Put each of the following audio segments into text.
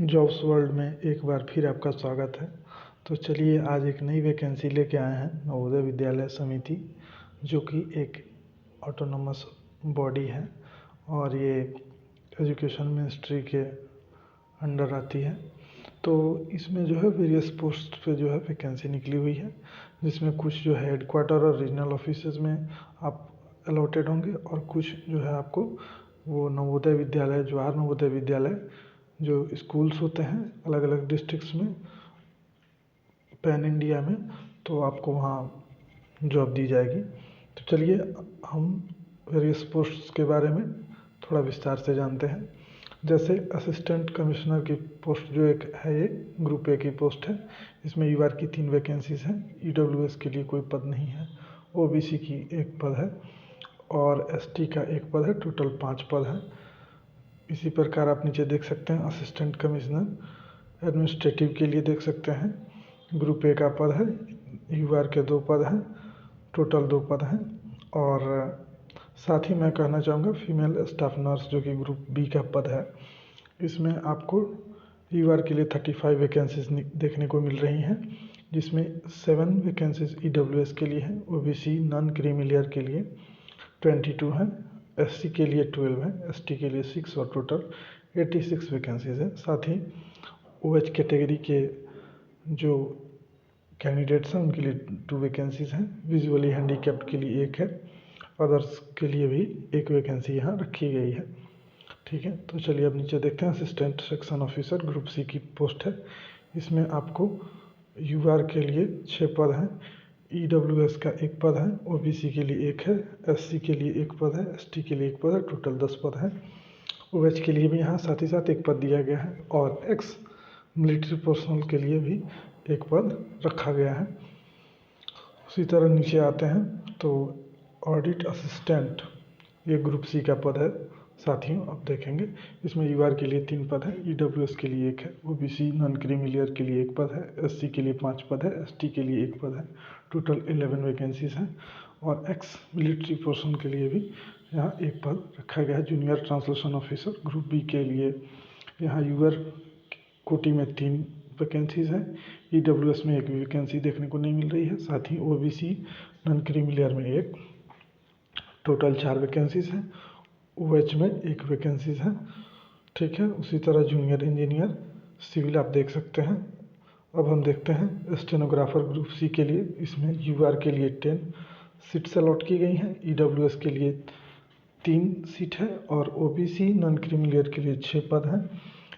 Jobs world में एक बार फिर आपका स्वागत है। तो चलिए आज एक नई वैकेंसी लेके आए हैं नवोदय विद्यालय समिति, जो कि एक ऑटोनोमस बॉडी है और ये एजुकेशन मिनिस्ट्री के अंडर आती है। तो इसमें जो है वेरियस पोस्ट पे जो है वैकेंसी निकली हुई है, जिसमें कुछ जो है हेडक्वार्टर और रीजनल ऑफिसेज में आप अलॉटेड होंगे और कुछ जो है आपको वो नवोदय विद्यालय, जवाहर नवोदय विद्यालय जो स्कूल्स होते हैं अलग अलग डिस्ट्रिक्ट्स में पैन इंडिया में, तो आपको वहाँ जॉब दी जाएगी। तो चलिए हम वेरियस पोस्ट्स के बारे में थोड़ा विस्तार से जानते हैं। जैसे असिस्टेंट कमिश्नर की पोस्ट जो एक है, ये ग्रुप ए की पोस्ट है। इसमें यूआर की 3 वैकेंसीज हैं। ईडब्ल्यूएस के लिए कोई पद नहीं है। ओबीसी की 1 पद है और एसटी का 1 पद है। टोटल 5 पद हैं। इसी प्रकार आप नीचे देख सकते हैं असिस्टेंट कमिश्नर एडमिनिस्ट्रेटिव के लिए देख सकते हैं। ग्रुप ए का पद है। यूआर के 2 पद हैं। टोटल 2 पद हैं। और साथ ही मैं कहना चाहूँगा फीमेल स्टाफ नर्स जो कि ग्रुप बी का पद है, इसमें आपको यूआर के लिए 35 वैकेंसीज देखने को मिल रही हैं, जिसमें 7 वैकेंसीज ईडब्ल्यूएस के लिए हैं। ओबीसी नॉन क्रीमी लेयर के लिए 22 हैं। एससी के लिए 12 है, एसटी के लिए 6 और टोटल 86 वैकेंसीज है। साथ ही ओएच कैटेगरी के जो कैंडिडेट्स हैं उनके लिए 2 वैकेंसीज हैं। विजुअली हैंडीकैप्ड के लिए 1 है। अदर्स के लिए भी 1 वैकेंसी यहाँ रखी गई है। ठीक है, तो चलिए अब नीचे देखते हैं assistant section officer group C की पोस्ट है। इसमें आपको यूआर के लिए 6 पद हैं। ईडब्ल्यूएस का 1 पद है। ओबीसी के लिए 1 है। एससी के लिए 1 पद है। एसटी के लिए 1 पद है। टोटल 10 पद हैं। ओएच के लिए भी यहाँ साथ ही साथ 1 पद दिया गया है और एक्स मिलिट्री पर्सनल के लिए भी 1 पद रखा गया है। उसी तरह नीचे आते हैं तो ऑडिट असिस्टेंट ये ग्रुप सी का पद है। साथियों आप देखेंगे इसमें यूआर के लिए 3 पद है। ईडब्ल्यूएस के लिए 1 है। ओबीसी नॉन क्रीमी लेयर के लिए 1 पद है। एससी के लिए 5 पद है। एसटी के लिए 1 पद है। टोटल 11 वैकेंसीज हैं और एक्स मिलिट्री पर्सन के लिए भी यहाँ 1 पद रखा गया है। Junior translation officer group B के लिए यहाँ यूआर कोटी में 3 वैकेंसीज हैं। ईडब्ल्यूएस में 1 वैकेंसी देखने को नहीं मिल रही है। साथ ही ओबीसी नॉन क्रीमी लेयर में 1, टोटल 4 वैकेंसीज हैं। ओएच में 1 वैकेंसीज है। ठीक है, उसी तरह जूनियर इंजीनियर सिविल आप देख सकते हैं। अब हम देखते हैं स्टेनोग्राफर ग्रुप सी के लिए। इसमें यूआर के लिए 10 सीट्स अलॉट की गई हैं। ईडब्ल्यूएस के लिए 3 सीट है और ओबीसी नॉन क्रीमी लेयर के लिए 6 पद हैं।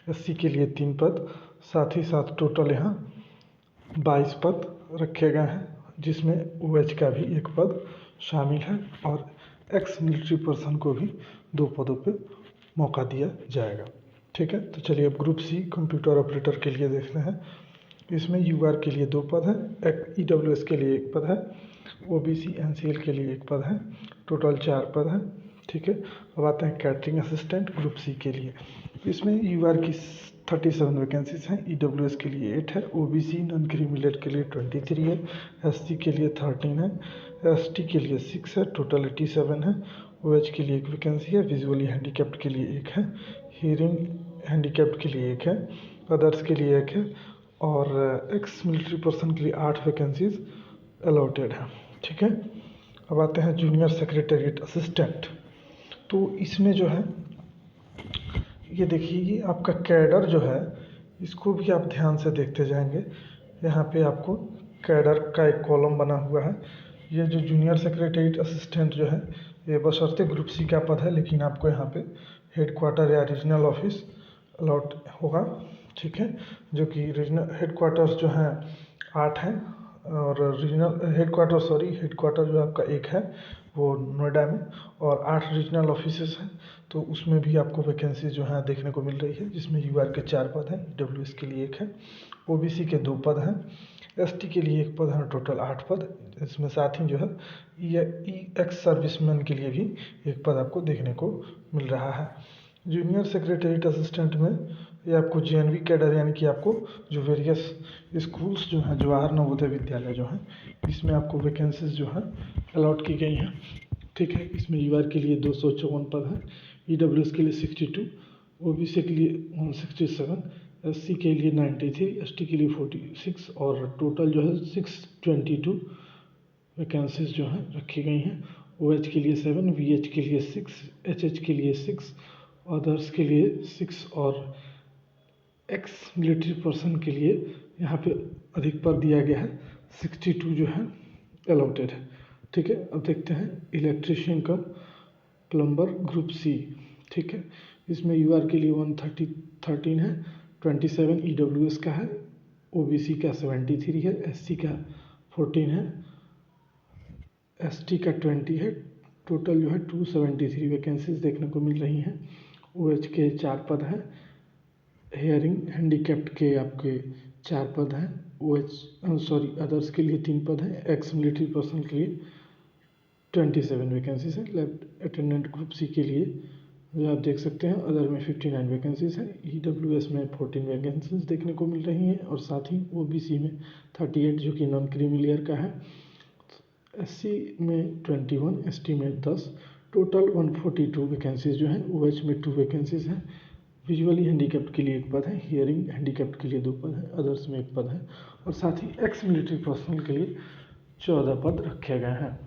एससी के लिए 3 पद, साथ ही साथ टोटल यहाँ 22 पद रखे गए हैं, जिसमें ओएच का भी 1 पद शामिल है और एक्स मिलिट्री पर्सन को भी 2 पदों पे मौका दिया जाएगा। ठीक है, तो चलिए अब ग्रुप सी कंप्यूटर ऑपरेटर के लिए देखते हैं। इसमें यूआर के लिए 2 पद है। ईडब्ल्यूएस के लिए 1 पद है। ओबीसी एनसीएल के लिए 1 पद है। टोटल 4 पद हैं। ठीक है, अब आते हैं कैटरिंग असिस्टेंट ग्रुप सी के लिए। इसमें यूआर की 37 वैकेंसीज हैं। ईडब्ल्यूएस के लिए 8 है। ओबीसी नॉन क्रीमी लेयर के लिए 23 है। एससी के लिए 13 है। एसटी के लिए 6 है। टोटल 87 है। ओएच के लिए 1 वैकेंसी है। विजुअली हैंडीकैप्ड के लिए 1 है। हियरिंग हैंडीकैप्ड के लिए 1 है। अदर्स के लिए 1 है और एक्स मिलिट्री पर्सन के लिए 8 वैकेंसीज अलॉटेड है। ठीक है, अब आते हैं जूनियर सेक्रेटरीट असिस्टेंट। तो इसमें जो है ये देखिए, ये आपका कैडर जो है इसको भी आप ध्यान से देखते जाएंगे। यहाँ पे आपको कैडर का एक कॉलम बना हुआ है। ये जो जूनियर सेक्रेटरीट असिस्टेंट जो है ये बशर्ते ग्रुप सी का पद है, लेकिन आपको यहाँ पे हेडक्वार्टर या रीजनल ऑफिस अलॉट होगा। ठीक है, जो कि रीजनल हेडक्वार्टर्स जो हैं 8 हैं और हेडक्वार्टर जो आपका 1 है वो नोएडा में और 8 रीजनल ऑफिसेस हैं। तो उसमें भी आपको वैकेंसी जो है देखने को मिल रही है, जिसमें यूआर के 4 पद हैं। ईडब्ल्यूएस के लिए 1 है। ओबीसी के 2 पद हैं। एसटी के लिए 1 पद है। टोटल 8 पद। इसमें साथ ही जो है ये एक्स सर्विसमैन के लिए भी 1 पद आपको देखने को मिल रहा है। जूनियर सेक्रेटरीट असिस्टेंट में ये आपको जेएनवी कैडर यानी कि आपको जो वेरियस स्कूल्स जो हैं जवाहर नवोदय विद्यालय जो हैं इसमें आपको वैकेंसीज जो है अलॉट की गई हैं। ठीक है, इसमें यूआर के लिए 254 पद हैं। ईडब्ल्यूएस के लिए 62, ओबीसी के लिए 167, SC के लिए 93, ST के लिए 46 और टोटल जो है 622 वैकेंसीज जो हैं रखी गई हैं। OH के लिए 7, VH के लिए 6, HH के लिए 6, अदर्स के लिए 6 और एक्स मिलिट्री पर्सन के लिए यहाँ पे अधिक पद दिया गया है, 62 जो है अलॉटेड है। ठीक है, अब देखते हैं इलेक्ट्रीशियन का प्लम्बर ग्रुप C। ठीक है, इसमें UR के लिए 113 है, 27 EWS का है, OBC का 73 है, SC का 14 है, ST का 20 है। टोटल जो है 273 वैकेंसीज देखने को मिल रही हैं। OH के 4 पद हैं, हेयरिंग हैंडीकैप्ड के आपके 4 पद हैं, अदर्स के लिए 3 पद हैं, एक्स मिलिट्री पर्सन के लिए 27 वैकेंसीज हैं। लेफ्ट अटेंडेंट ग्रुप C के लिए जो आप देख सकते हैं अदर में 59 वैकेंसीज हैं, EWS में 14 वैकेंसीज देखने को मिल रही हैं और साथ ही OBC में 38 जो कि नॉन क्रीमी लेयर का है, SC में 21, ST में 10, टोटल 142 वैकेंसीज जो हैं। OH में 2 वैकेंसीज हैं, विजुअली हैंडीकैप्ड के लिए 1 पद है, हियरिंग हैंडीकैप्ड के लिए 2 पद हैं, अदर्स में 1 पद है और साथ ही एक्स मिलिट्री पर्सनल के लिए 14 पद रखे गए हैं।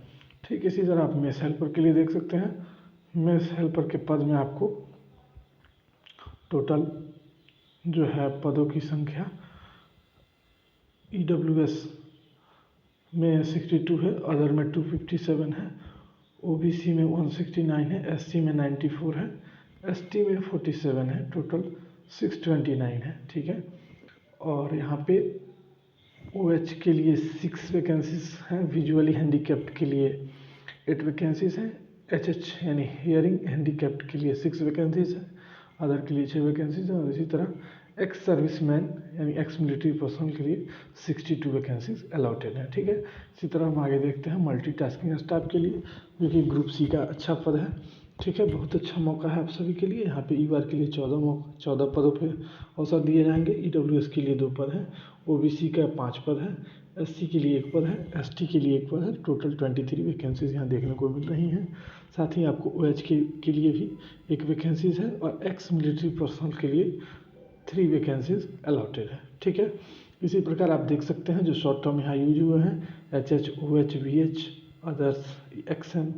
ठीक इसी तरह आप मेस हेल्पर के लिए देख सकते हैं। मेस हेल्पर के पद में आपको टोटल जो है पदों की संख्या EWS में 62 है, अदर में 257 है, OBC में 169 है, SC में 94 है, ST में 47 है, टोटल 629 है। ठीक है, और यहाँ पे OH के लिए 6 वैकेंसीज हैं, विजुअली हैंडीकैप्ड के लिए 8 वैकेंसीज हैं, HH यानी हियरिंग हैंडीकैप्ड के लिए 6 वैकेंसीज हैं, अदर के लिए 6 वैकेंसीज हैं और इसी तरह एक्स सर्विसमैन यानी एक्स मिलिट्री पर्सन के लिए 62 वैकेंसीज अलॉटेड हैं। ठीक है, इसी तरह हम आगे देखते हैं मल्टीटास्किंग स्टाफ के लिए, जो कि ग्रुप C का अच्छा पद है। ठीक है, बहुत अच्छा मौका है आप सभी के लिए। यहाँ पे UR के लिए 14 पदों पे अवसर दिए जाएंगे, EWS के लिए 2 पद हैं, OBC का 5 पद है, SC के लिए 1 पद है, ST के लिए 1 पद है, टोटल 23 वैकेंसीज यहाँ देखने को मिल रही हैं। साथ ही आपको OH के लिए भी 1 वैकेंसीज है और एक्स मिलिट्री पर्सनल के लिए 3 वैकेंसीज अलॉटेड है। ठीक है, इसी प्रकार आप देख सकते हैं जो शॉर्ट टर्म यहाँ यूज हुए हैं HH, OH, VH, others, XN,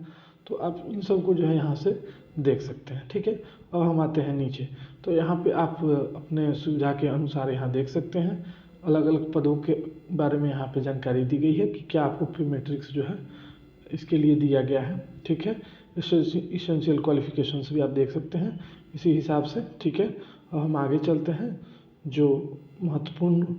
तो आप इन सब को जो है यहाँ से देख सकते हैं। ठीक है, अब हम आते हैं नीचे, तो यहाँ पे आप अपने सुविधा के अनुसार यहाँ देख सकते हैं अलग अलग पदों के बारे में यहाँ पे जानकारी दी गई है कि क्या आपको प्री मैट्रिक्स जो है इसके लिए दिया गया है। ठीक है, इसेंशियल क्वालिफिकेशंस भी आप देख सकते हैं इसी हिसाब से। ठीक है, अब हम आगे चलते हैं, जो महत्वपूर्ण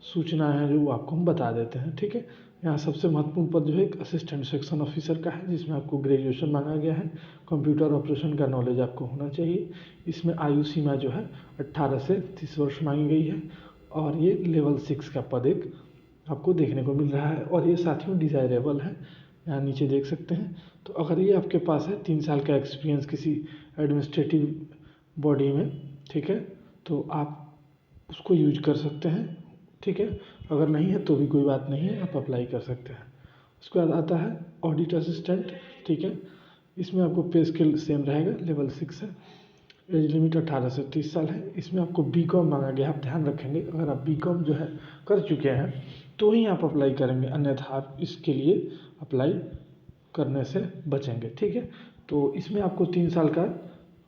सूचना है जो आपको हम बता देते हैं। ठीक है, यहाँ सबसे महत्वपूर्ण पद जो है एक असिस्टेंट सेक्शन ऑफिसर का है, जिसमें आपको ग्रेजुएशन मांगा गया है, कंप्यूटर ऑपरेशन का नॉलेज आपको होना चाहिए। इसमें आयु सीमा जो है 18 से 30 वर्ष मांगी गई है और ये लेवल 6 का पद एक आपको देखने को मिल रहा है और ये साथियों डिज़ायरेबल है, यहाँ नीचे देख सकते हैं। तो अगर ये आपके पास है 3 साल का एक्सपीरियंस किसी एडमिनिस्ट्रेटिव बॉडी में, ठीक है, तो आप उसको यूज कर सकते हैं। ठीक है, अगर नहीं है तो भी कोई बात नहीं है, आप अप्लाई कर सकते हैं। उसके बाद आता है ऑडिट असिस्टेंट। ठीक है, इसमें आपको पे स्केल सेम रहेगा, लेवल 6 है, एज लिमिट 18 से 30 साल है। इसमें आपको BCom मांगा गया, आप ध्यान रखेंगे अगर आप BCom जो है कर चुके हैं तो ही आप अप्लाई करेंगे, अन्यथा आप इसके लिए अप्लाई करने से बचेंगे। ठीक है, तो इसमें आपको 3 साल का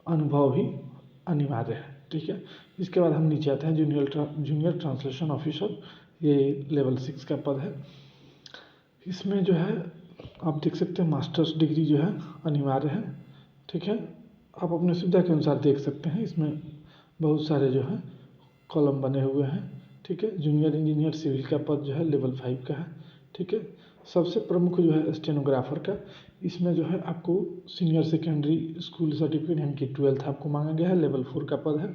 अनुभव भी अनिवार्य है। ठीक है, इसके बाद हम नीचे आते हैं जूनियर ट्रांसलेशन ऑफिसर, ये लेवल 6 का पद है। इसमें जो है आप देख सकते हैं मास्टर्स डिग्री जो है अनिवार्य है। ठीक है, आप अपने सुविधा के अनुसार देख सकते हैं, इसमें बहुत सारे जो है कॉलम बने हुए हैं। ठीक है, जूनियर इंजीनियर सिविल का पद जो है लेवल 5 का है। ठीक है, सबसे प्रमुख जो है स्टेनोग्राफर का, इसमें जो है आपको सीनियर सेकेंडरी स्कूल सर्टिफिकेट यानी कि 12th आपको मांगा गया है, लेवल 4 का पद है।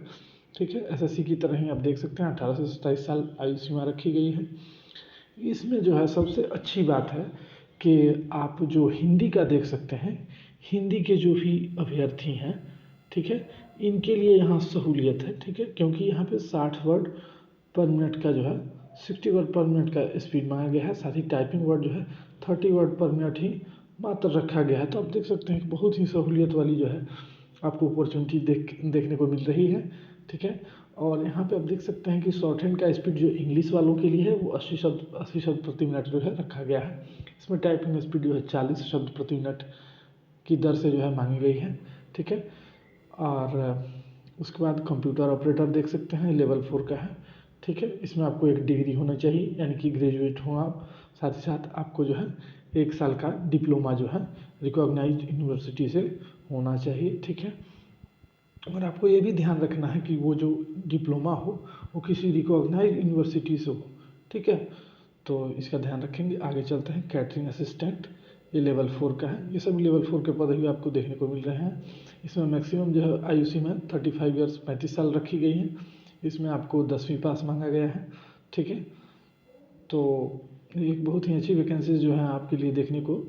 ठीक है, SSC की तरह ही आप देख सकते हैं 18 से 27 साल आयु सीमा रखी गई है। इसमें जो है सबसे अच्छी बात है कि आप जो हिंदी का देख सकते हैं, हिंदी के जो भी अभ्यर्थी हैं, ठीक है, इनके लिए यहाँ सहूलियत है। ठीक है, क्योंकि यहाँ पे 60 वर्ड पर मिनट का जो है 60 वर्ड पर मिनट का स्पीड मांगा गया है, साथ ही टाइपिंग वर्ड जो है 30 वर्ड पर मिनट ही मात्र रखा गया है। तो आप देख सकते हैं कि बहुत ही सहूलियत वाली जो है आपको अपॉर्चुनिटी देखने को मिल रही है। ठीक है, और यहाँ पे आप देख सकते हैं कि शॉर्ट हैंड का स्पीड जो इंग्लिश वालों के लिए है वो 80 शब्द प्रति मिनट जो है रखा गया है। इसमें टाइपिंग स्पीड जो है 40 शब्द प्रति मिनट की दर से जो है मांगी गई है। ठीक है, और उसके बाद कंप्यूटर ऑपरेटर देख सकते हैं, लेवल 4 का है। ठीक है, इसमें आपको एक डिग्री होना चाहिए, यानी कि ग्रेजुएट हो आप। साथ ही साथ आपको जो है 1 साल का डिप्लोमा जो है रिकॉग्नाइज्ड यूनिवर्सिटी से होना चाहिए। ठीक है, और आपको ये भी ध्यान रखना है कि वो जो डिप्लोमा हो वो किसी रिकॉग्नाइज्ड यूनिवर्सिटी से हो। ठीक है, तो इसका ध्यान रखेंगे। आगे चलते हैं, कैटरिंग असिस्टेंट, ये लेवल 4 का है। ये सब लेवल 4 के पद भी आपको देखने को मिल रहे हैं। इसमें मैक्सिमम जो है आयु सीमा 35 ईयर्स 35 साल रखी गई है। इसमें आपको 10वीं पास मांगा गया है। ठीक है, तो एक बहुत ही अच्छी वैकेंसीज जो है आपके लिए देखने को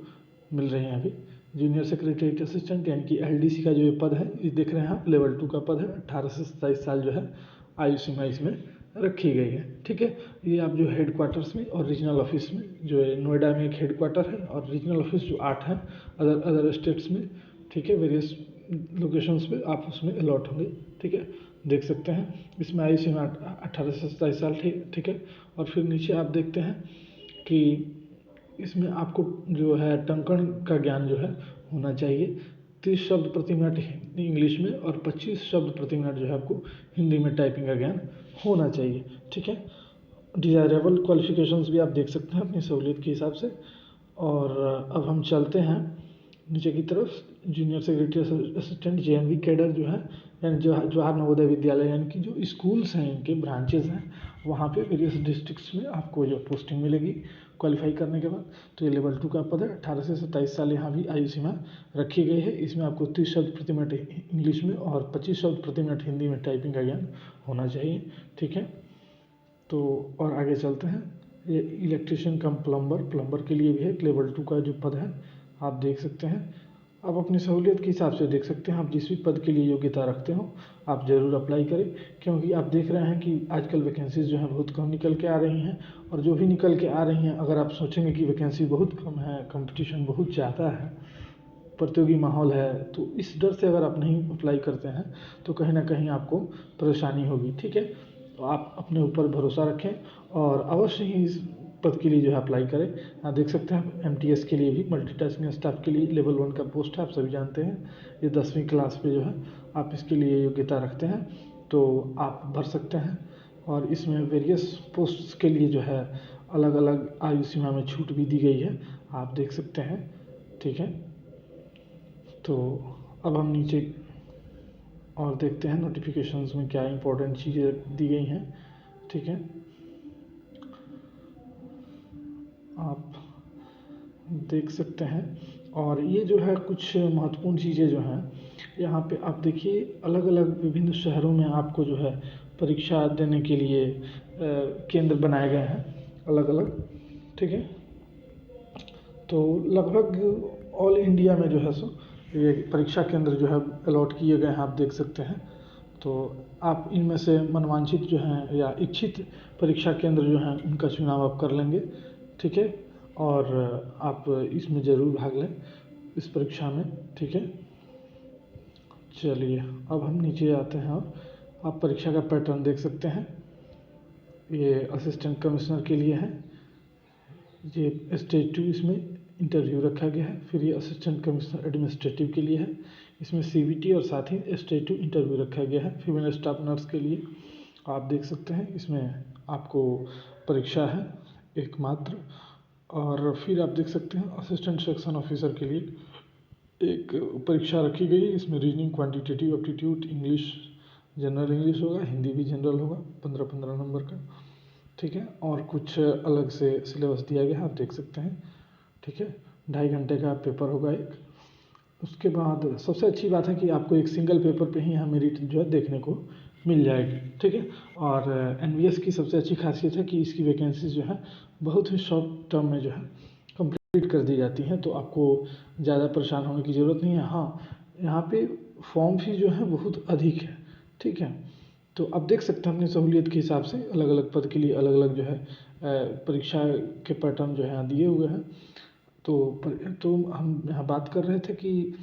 मिल रही हैं अभी। जूनियर सेक्रेटरीट असिस्टेंट यानी कि एलडीसी का जो ये पद है, ये देख रहे हैं आप, लेवल 2 का पद है। 18 से 27 साल जो है आयु सीमा इसमें रखी गई है। ठीक है, ये आप जो हेड क्वार्टर्स में और रीजनल ऑफिस में, जो है नोएडा में एक हेड क्वार्टर है और रीजनल ऑफिस जो 8 है अदर स्टेट्स में। ठीक है, वेरियस लोकेशंस पे आप उसमें अलॉट होंगे। ठीक है, देख सकते हैं इसमें आयु सीमा 18 से 27 साल। ठीक है, और फिर नीचे आप देखते हैं कि इसमें आपको जो है टंकण का ज्ञान जो है होना चाहिए। 30 शब्द प्रति मिनट इंग्लिश में और 25 शब्द प्रति मिनट जो है आपको हिंदी में टाइपिंग का ज्ञान होना चाहिए। ठीक है, डिज़ायरेबल क्वालिफिकेशंस भी आप देख सकते हैं अपनी सहूलियत के हिसाब से। और अब हम चलते हैं नीचे की तरफ। Junior secretary assistant JNV cadre जो है, यानी जवाहर नवोदय विद्यालय, यानी कि जो स्कूल्स हैं इनके ब्रांचेज हैं, वहाँ पे वेरियस डिस्ट्रिक्ट्स में आपको जो पोस्टिंग मिलेगी क्वालिफाई करने के बाद। तो ये लेवल 2 का पद है। 18 से 27 साल यहाँ भी आयु सीमा रखी गई है। इसमें आपको 30 शब्द प्रति मिनट इंग्लिश में और 25 शब्द प्रति मिनट हिंदी में टाइपिंग का ज्ञान होना चाहिए। ठीक है, तो और आगे चलते हैं। ये इलेक्ट्रिशियन कम प्लम्बर के लिए भी है, लेवल 2 का जो पद है आप देख सकते हैं। आप अपनी सहूलियत के हिसाब से देख सकते हैं, आप जिस भी पद के लिए योग्यता रखते हो आप ज़रूर अप्लाई करें, क्योंकि आप देख रहे हैं कि आजकल वैकेंसीज जो हैं बहुत कम निकल के आ रही हैं। और जो भी निकल के आ रही हैं, अगर आप सोचेंगे कि वैकेंसी बहुत कम है, कंपटीशन बहुत ज़्यादा है, प्रतियोगी माहौल है, तो इस डर से अगर आप नहीं अप्लाई करते हैं तो कहीं ना कहीं आपको परेशानी होगी। ठीक है, तो आप अपने ऊपर भरोसा रखें और अवश्य ही इस पद के लिए जो है अप्लाई करें। आप देख सकते हैं एमटीएस के लिए भी, मल्टीटास्किंग स्टाफ के लिए लेवल 1 का पोस्ट है, आप सभी जानते हैं। ये 10वीं क्लास पे जो है आप इसके लिए योग्यता रखते हैं तो आप भर सकते हैं। और इसमें वेरियस पोस्ट्स के लिए जो है अलग अलग आयु सीमा में छूट भी दी गई है, आप देख सकते हैं। ठीक है, तो अब हम नीचे और देखते हैं नोटिफिकेशंस में क्या इंपॉर्टेंट चीज़ें दी गई हैं। ठीक है, आप देख सकते हैं। और ये जो है कुछ महत्वपूर्ण चीज़ें जो हैं यहाँ पे आप देखिए, अलग अलग विभिन्न शहरों में आपको जो है परीक्षा देने के लिए केंद्र बनाए गए हैं अलग अलग। ठीक है, तो लगभग ऑल इंडिया में जो है सो ये परीक्षा केंद्र जो है अलॉट किए गए हैं, आप देख सकते हैं। तो आप इनमें से मनवांछित जो हैं या इच्छित परीक्षा केंद्र जो हैं उनका चुनाव आप कर लेंगे। ठीक है, और आप इसमें ज़रूर भाग लें इस परीक्षा में। ठीक है, चलिए अब हम नीचे आते हैं और आप परीक्षा का पैटर्न देख सकते हैं। ये असिस्टेंट कमिश्नर के लिए है, ये स्टेज 2 इसमें इंटरव्यू रखा गया है। फिर ये असिस्टेंट कमिश्नर एडमिनिस्ट्रेटिव के लिए है, इसमें सीबीटी और साथ ही स्टेज 2 इंटरव्यू रखा गया है। फीमेल स्टाफ नर्स के लिए आप देख सकते हैं, इसमें आपको परीक्षा है एकमात्र। और फिर आप देख सकते हैं असिस्टेंट सेक्शन ऑफिसर के लिए एक परीक्षा रखी गई है। इसमें reasoning, quantitative aptitude, English, general English होगा, हिंदी भी जनरल होगा, 15-15 नंबर का। ठीक है, और कुछ अलग से सिलेबस दिया गया है, आप देख सकते हैं। ठीक है, 2.5 घंटे का पेपर होगा एक। उसके बाद सबसे अच्छी बात है कि आपको एक सिंगल पेपर पे ही यहाँ मेरिट जो है देखने को मिल जाएगी। ठीक है, और एनवीएस की सबसे अच्छी खासियत है कि इसकी वैकेंसी जो है बहुत ही शॉर्ट टर्म में जो है कंप्लीट कर दी जाती हैं, तो आपको ज़्यादा परेशान होने की ज़रूरत नहीं है। हाँ, यहाँ पे फॉर्म फी जो है बहुत अधिक है। ठीक है, तो आप देख सकते हैं अपनी सहूलियत के हिसाब से अलग अलग पद के लिए अलग अलग जो है परीक्षा के पैटर्न जो है दिए हुए हैं। तो हम यहाँ बात कर रहे थे कि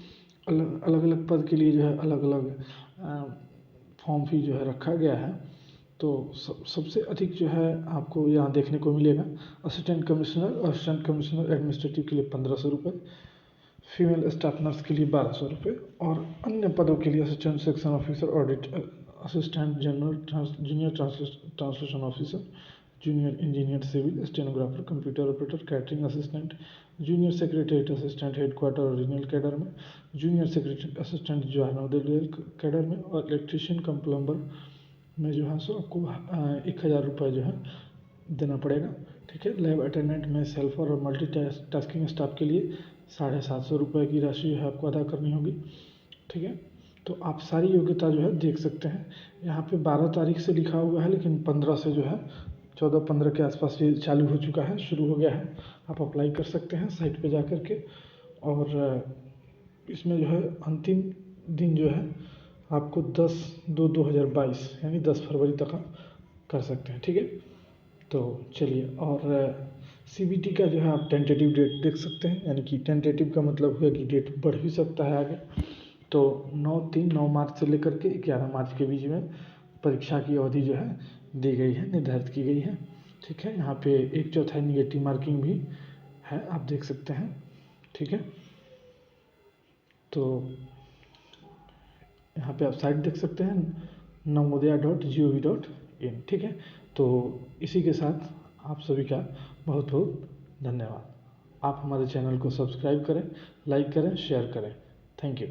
अलग अलग पद के लिए जो है अलग अलग फॉर्म फी जो है रखा गया है। तो सबसे अधिक जो है आपको यहाँ देखने को मिलेगा असिस्टेंट कमिश्नर एडमिनिस्ट्रेटिव के लिए 1500 रुपये, फीमेल स्टाफ नर्स के लिए 1200 रुपये, और अन्य पदों के लिए assistant section officer, audit assistant general, junior translation officer, junior engineer civil, stenographer, computer operator, catering assistant, junior secretariat assistant headquarter और रीजनल कैडर में, जूनियर सेक्रेटरी असिस्टेंट जो है नवोदय कैडर में, और इलेक्ट्रीशियन कम प्लम्बर में जो है सो आपको 1000 रुपये जो है देना पड़ेगा। ठीक है। लैब अटेंडेंट में सेल्फ और मल्टी टास्किंग स्टाफ के लिए 750 रुपये की राशि है आपको अदा करनी होगी। ठीक है। तो आप सारी योग्यता जो है देख सकते हैं। यहाँ पे 12 तारीख से लिखा हुआ है, लेकिन 15 से जो है 14-15 के आसपास ये चालू हो चुका है, शुरू हो गया है। आप अप्लाई कर सकते हैं साइट पे जा कर के, और इसमें जो है अंतिम दिन जो है आपको 10/2/2022 यानी 10 फरवरी तक आप कर सकते हैं। ठीक है। तो चलिए, और CBT का जो है आप टेंटेटिव डेट देख सकते हैं, यानी कि टेंटेटिव का मतलब हुआ कि डेट बढ़ भी सकता है आगे। तो 9 मार्च से लेकर के 11 मार्च के बीच में परीक्षा की अवधि जो है दी गई है, निर्धारित की गई है। ठीक है। यहाँ पे 1/4 निगेटिव मार्किंग भी है, आप देख सकते हैं। ठीक है। तो यहाँ पे आप साइट देख सकते हैं navodaya.gov.in। ठीक है। तो इसी के साथ आप सभी का बहुत बहुत धन्यवाद। आप हमारे चैनल को सब्सक्राइब करें, लाइक करें, शेयर करें। Thank you.